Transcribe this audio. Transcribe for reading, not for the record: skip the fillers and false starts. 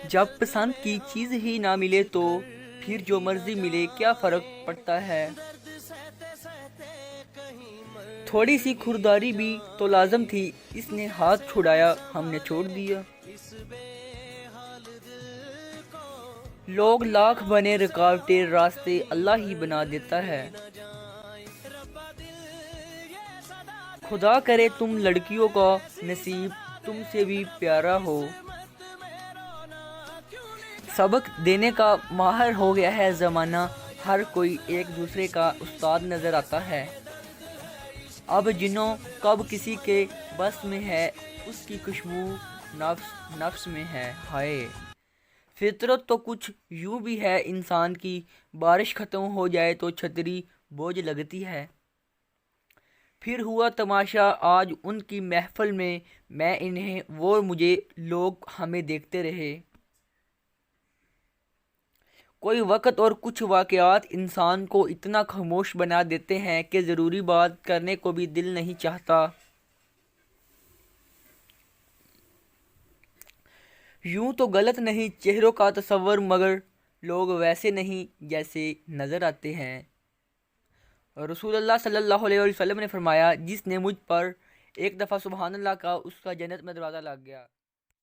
جب پسند کی چیز ہی نہ ملے تو پھر جو مرضی ملے کیا فرق پڑتا ہے۔ تھوڑی سی خودداری بھی تو لازم تھی، اس نے ہاتھ چھڑایا، ہم نے چھوڑ دیا۔ لوگ لاکھ بنے رکاوٹیں، راستے اللہ ہی بنا دیتا ہے۔ خدا کرے تم لڑکیوں کا نصیب تم سے بھی پیارا ہو۔ سبق دینے کا ماہر ہو گیا ہے زمانہ، ہر کوئی ایک دوسرے کا استاد نظر آتا ہے۔ اب جنوں کب کسی کے بس میں ہے، اس کی خوشبو نفس میں ہے۔ ہائے فطرت تو کچھ یوں بھی ہے انسان کی، بارش ختم ہو جائے تو چھتری بوجھ لگتی ہے۔ پھر ہوا تماشا آج ان کی محفل میں انہیں وہ مجھے، لوگ ہمیں دیکھتے رہے۔ کوئی وقت اور کچھ واقعات انسان کو اتنا خاموش بنا دیتے ہیں کہ ضروری بات کرنے کو بھی دل نہیں چاہتا۔ یوں تو غلط نہیں چہروں کا تصور، مگر لوگ ویسے نہیں جیسے نظر آتے ہیں۔ رسول اللہ صلی اللہ علیہ وسلم نے فرمایا، جس نے مجھ پر ایک دفعہ سبحان اللہ کہا، اس کا جنت میں دروازہ لگ گیا۔